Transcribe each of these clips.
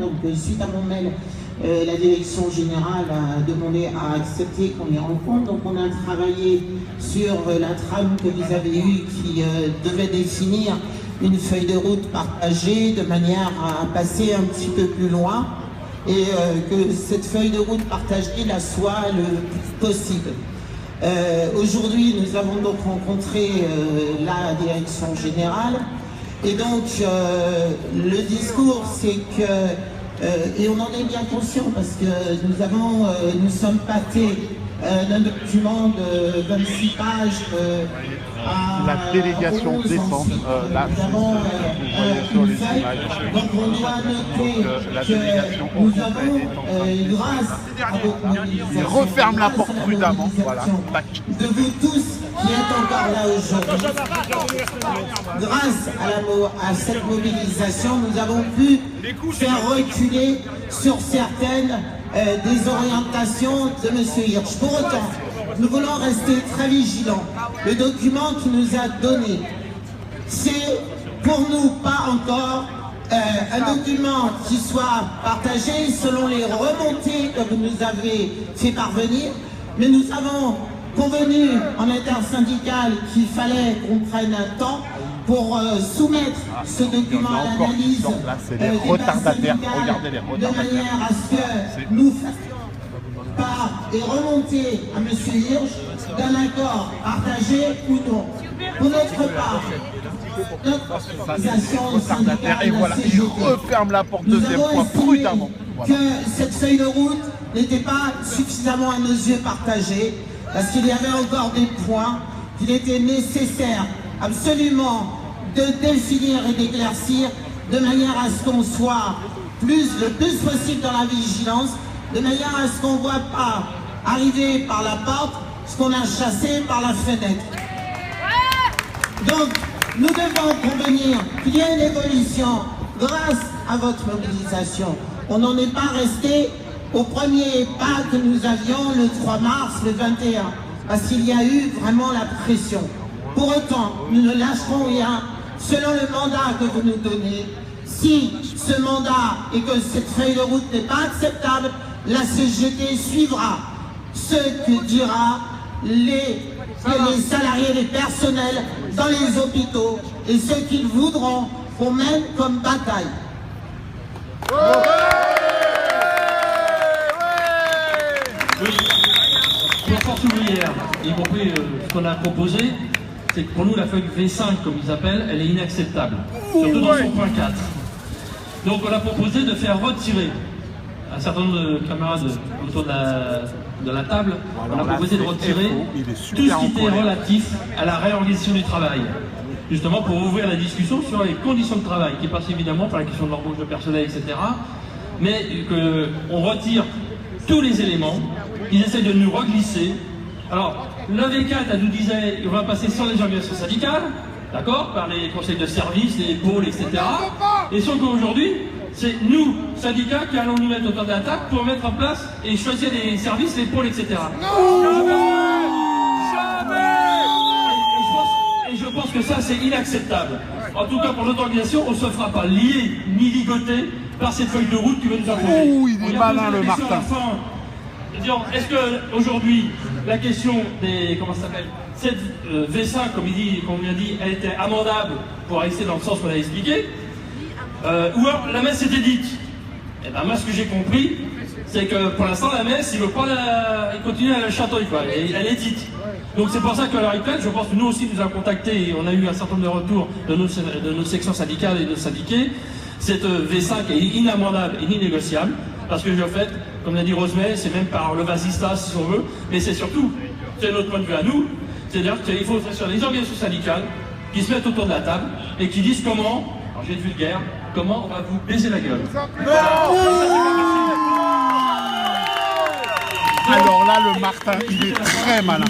Donc suite à mon mail, la direction générale a demandé à accepter qu'on y rencontre. Donc on a travaillé sur la trame que vous avez eue qui devait définir une feuille de route partagée de manière à passer un petit peu plus loin et que cette feuille de route partagée la soit le plus possible. Aujourd'hui, nous avons donc rencontré la direction générale et donc le discours c'est que, et on en est bien conscient parce que nous sommes pâtés d'un document de 26 pages la délégation descend, là, vous voyez sur les images, donc on doit noter que nous avons, grâce à votre mobilisation, il referme la porte prudemment, voilà. De vous tous qui êtes encore là aujourd'hui, grâce à cette mobilisation, nous avons pu faire reculer sur certaines des orientations de M. Hirsch. Pour autant, nous voulons rester très vigilants. Le document qu'il nous a donné, c'est pour nous pas encore un document qui soit partagé selon les remontées que vous nous avez fait parvenir, mais nous avons convenu en intersyndical qu'il fallait qu'on prenne un temps pour soumettre ce document à l'analyse des retardataires. Regardez les retardataires. De manière à ce que nous fassions part et remonter à M. Hirsch d'un accord partagé ou non. Pour notre part, notre organisation syndicale, et voilà, il referme la porte deuxième fois prudemment. Voilà. Que cette feuille de route n'était pas suffisamment à nos yeux partagée, parce qu'il y avait encore des points qu'il était nécessaire absolument de définir et d'éclaircir de manière à ce qu'on soit le plus possible dans la vigilance, de manière à ce qu'on ne voit pas arriver par la porte ce qu'on a chassé par la fenêtre. Donc, nous devons convenir qu'il y a une évolution grâce à votre mobilisation. On n'en est pas resté au premier pas que nous avions le 3 mars, le 21, parce qu'il y a eu vraiment la pression. Pour autant, nous ne lâcherons rien selon le mandat que vous nous donnez. Si ce mandat et que cette feuille de route n'est pas acceptable, la CGT suivra ce que dira les salariés, les personnels dans les hôpitaux et ce qu'ils voudront pour même comme bataille. Oui, pour la force ouvrière, y compris ce qu'on a proposé, c'est que pour nous la feuille V5, comme ils appellent, elle est inacceptable, surtout dans son point 4. Donc on a proposé de faire retirer un certain nombre de camarades autour de la table, on a proposé de retirer tout ce qui était relatif à la réorganisation du travail, justement pour ouvrir la discussion sur les conditions de travail, qui passe évidemment par la question de l'embauche de personnel, etc. Mais qu'on retire tous les éléments, ils essayent de nous reglisser. Alors, le V4, elle nous disait, on va passer sans les organisations syndicales, d'accord, par les conseils de service, les pôles, etc. Et sauf qu'aujourd'hui, c'est nous, syndicats, qui allons nous mettre autour de la table pour mettre en place et choisir les services, les pôles, etc. Et je pense que ça, c'est inacceptable. En tout cas, pour notre organisation, on ne se fera pas lier ni ligoter par cette feuille de route qui va nous imposer. Ouh, il est malin, le Martin. Est-ce qu'aujourd'hui, la question des, comment ça s'appelle, cette V5, comme on vient dit, elle était amendable pour rester dans le sens qu'on a expliqué, ou alors la messe était dite. Et ben moi, ce que j'ai compris, c'est que pour l'instant, la messe, il ne veut pas il continue à la chatouiller, quoi. Elle est dite. Donc c'est pour ça qu'à l'heure actuelle, je pense que nous aussi nous avons contacté, et on a eu un certain nombre de retours de nos sections syndicales et de syndiqués. Cette V5 est inamendable et inégociable, parce que en fait, comme l'a dit Rosemay, c'est même par le vasista si on veut, mais c'est surtout, c'est notre point de vue à nous, c'est-à-dire qu'il faut sur les organisations syndicales qui se mettent autour de la table et qui disent comment, alors je vais être vulgaire, comment on va vous baiser la gueule. Alors là, le Martin, il est très malin.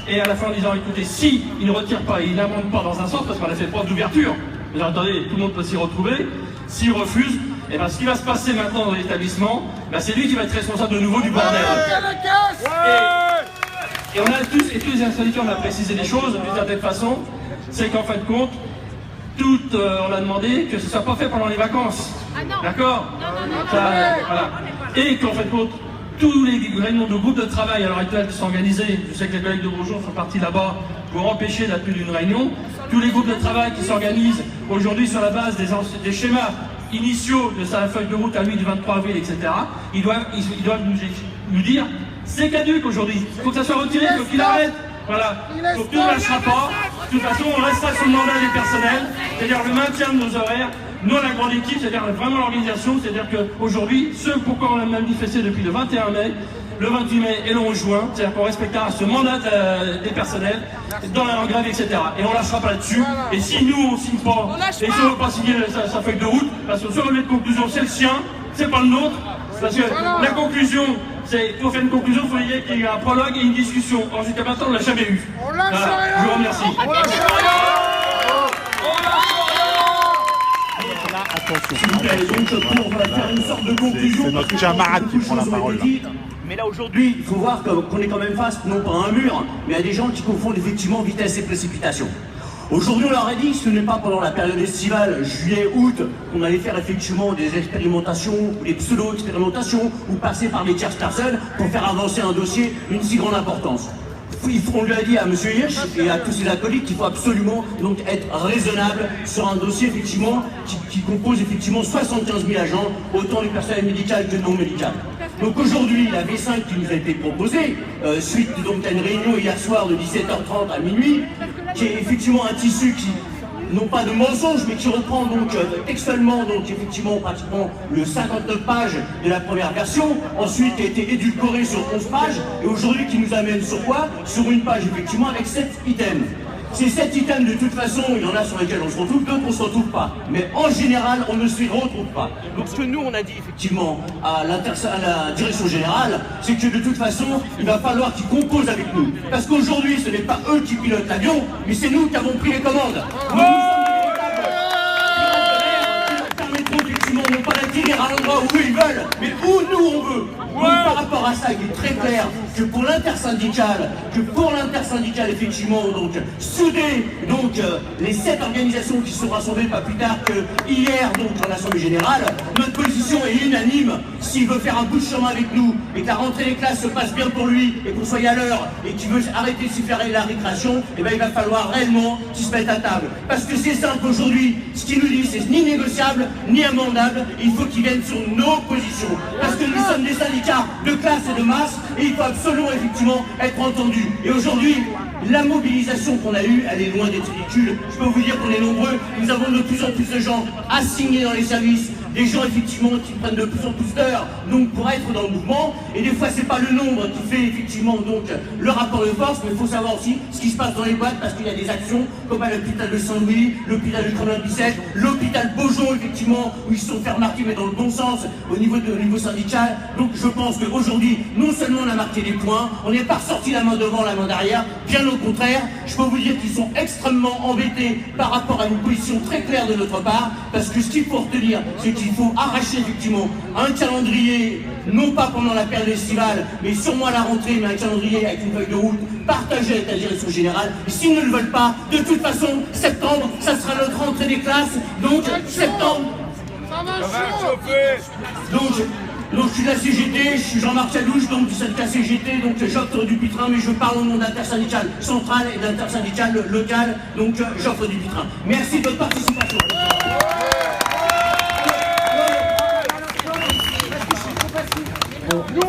Et à la fin, en disant, écoutez, si il ne retire pas, il n'amende pas dans un sens, parce qu'on a fait preuve d'ouverture, mais attendez, tout le monde peut s'y retrouver, s'il refuse, et ben, ce qui va se passer maintenant dans l'établissement, ben, c'est lui qui va être responsable de nouveau du bordel. Et on a tous les syndicats, on a précisé des choses d'une certaine façon, c'est qu'en fin de compte, on a demandé que ce ne soit pas fait pendant les vacances. D'accord. Voilà. Et qu'en fait, tous les réunions de groupes de travail à l'heure actuelle qui sont organisées, je sais que les collègues de Bourgeon sont partis là-bas pour empêcher la tenue d'une réunion, tous les groupes de travail qui s'organisent aujourd'hui sur la base des schémas initiaux de sa feuille de route à lui du 23 avril, etc., ils doivent nous dire c'est caduc aujourd'hui, il faut que ça soit retiré, il faut qu'il arrête. Voilà, donc nous on ne lâchera pas, de toute façon on restera sur le mandat des personnels, c'est-à-dire le maintien de nos horaires, nous la grande équipe, c'est-à-dire vraiment l'organisation, c'est-à-dire qu'aujourd'hui, ce pourquoi on a manifesté depuis le 21 mai, le 28 mai et le 11 juin, c'est-à-dire qu'on respectera ce mandat des personnels dans la grève, etc. Et on ne lâchera pas là-dessus. Et si nous on ne signe pas, et si on ne veut pas signer sa feuille de route, parce que ce relevé de conclusion c'est le sien, c'est pas le nôtre, parce que la conclusion, pour faire une conclusion, il faut qu'il y ait un prologue et une discussion. Or jusqu'à maintenant on ne l'a jamais eu. Voilà, je vous remercie. C'est notre camarade qui prend la parole. Mais là aujourd'hui, il faut voir qu'on est quand même face, non pas à un mur, mais à des gens qui confondent effectivement vitesse et précipitation. Aujourd'hui, on leur a dit que ce n'est pas pendant la période estivale, juillet-août, qu'on allait faire effectivement des expérimentations, ou des pseudo-expérimentations, ou passer par des tierces personnes pour faire avancer un dossier d'une si grande importance. On lui a dit à M. Hirsch et à tous ses acolytes qu'il faut absolument donc être raisonnable sur un dossier effectivement qui compose effectivement 75 000 agents, autant du personnel médical que non médical. Donc aujourd'hui, la V5 qui nous a été proposée, suite donc à une réunion hier soir de 17h30 à minuit, qui est effectivement un tissu qui, non pas de mensonge, mais qui reprend donc textuellement, donc effectivement pratiquement le 59 pages de la première version, ensuite qui a été édulcoré sur 11 pages, et aujourd'hui qui nous amène sur quoi? Sur une page effectivement avec 7 items. Ces 7 items, de toute façon, il y en a sur lesquels on se retrouve, d'autres on ne se retrouve pas. Mais en général, on ne s'y retrouve pas. Donc ce que nous, on a dit effectivement à la direction générale, c'est que de toute façon, il va falloir qu'ils composent avec nous. Parce qu'aujourd'hui, ce n'est pas eux qui pilotent l'avion, mais c'est nous qui avons pris les commandes. Nous permettront effectivement non pas d'attirer à l'endroit où eux ils veulent, mais où nous on veut. Donc par rapport à ça, il est très clair que pour l'intersyndicale, effectivement, donc souder donc les 7 organisations qui se sont rassemblées pas plus tard que hier donc en Assemblée Générale, notre position est unanime. S'il veut faire un bout de chemin avec nous et que la rentrée des classes se passe bien pour lui et qu'on soit à l'heure et qu'il veut arrêter de s'y faire la récréation, eh ben il va falloir réellement qu'il se mette à table. Parce que c'est simple aujourd'hui, ce qu'il nous dit c'est ni négociable ni amendable, il faut qu'il vienne sur nos positions. Parce que nous sommes des syndicats de classe et de masse et il faut absolument effectivement être entendu. Et aujourd'hui, la mobilisation qu'on a eue, elle est loin d'être ridicule. Je peux vous dire qu'on est nombreux, nous avons de plus en plus de gens assignés dans les services, des gens effectivement qui prennent de plus en plus d'heures donc pour être dans le mouvement, et des fois c'est pas le nombre qui fait effectivement donc le rapport de force, mais il faut savoir aussi ce qui se passe dans les boîtes, parce qu'il y a des actions comme à l'hôpital de Saint-Louis, l'hôpital de Grenoble-Bicêtre, l'hôpital Beaujon effectivement, où ils se sont fait remarquer mais dans le bon sens au niveau syndical. Donc je pense qu'aujourd'hui, non seulement on a marqué des points, on n'est pas ressorti la main devant, la main derrière, bien au contraire, je peux vous dire qu'ils sont extrêmement embêtés par rapport à une position très claire de notre part, parce que ce qu'il faut retenir, c'est qu'il faut arracher effectivement un calendrier, non pas pendant la période estivale, mais sûrement à la rentrée, mais un calendrier avec une feuille de route partagée avec la direction générale. Et s'ils ne le veulent pas, de toute façon, septembre, ça sera notre rentrée des classes, donc septembre. Donc je suis de la CGT, je suis Jean-Marc Salouche, donc du syndicat CGT, donc j'offre du Pitrin, mais je parle au nom d'intersyndicale centrale et d'intersyndicale locale, donc j'offre du Pitrin. Merci de votre participation. Nous,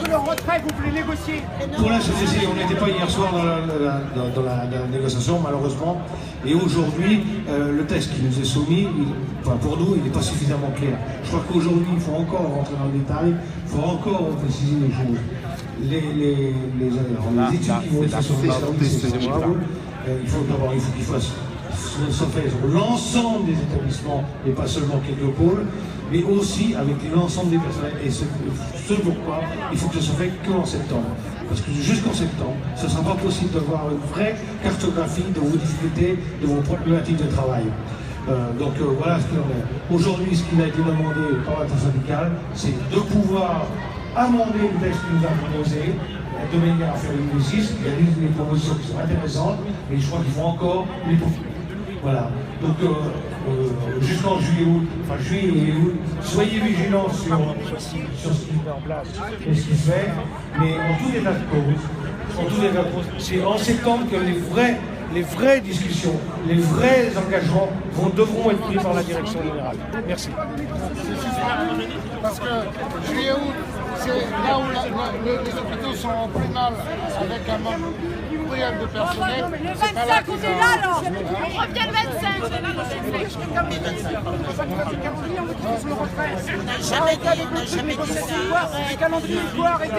de leur retrait, vous voulez négocier. Pour la CGT, on n'était pas hier soir dans la négociation, malheureusement. Et aujourd'hui, le texte qui nous est soumis, pour nous, il n'est pas suffisamment clair. Je crois qu'aujourd'hui, il faut encore rentrer dans le détail, il faut encore préciser les choses. Les études qui vont être faites sur le service, il faut qu'ils fassent se fait sur l'ensemble des établissements et pas seulement quelques pôles, mais aussi avec l'ensemble des personnels. Et ce pourquoi il faut que ce soit fait qu'en septembre. Parce que jusqu'en septembre, ce ne sera pas possible d'avoir une vraie cartographie de vos difficultés, de vos problématiques de travail. Voilà ce qu'il en est. Aujourd'hui, ce qui a été demandé par l'intersyndicale, c'est de pouvoir amender le texte qu'il nous a proposé, de manière à faire une exercice. Il y a des propositions qui sont intéressantes, mais je crois qu'il faut encore les peaufiner. Voilà. Donc jusqu'en juillet-août, enfin juillet et août, soyez vigilants sur ce qui se met en place et ce qui se fait, mais en tout état de cause, c'est en septembre que les vraies discussions, les vrais engagements devront être pris par la direction générale. Merci. Parce que juillet-août, c'est là où les hôpitaux sont en plus mal, avec un manque cruel de personnel. Le 25, on est là alors. On revient le 25. On n'a jamais dit ça. Les calendriers, il faut arrêter.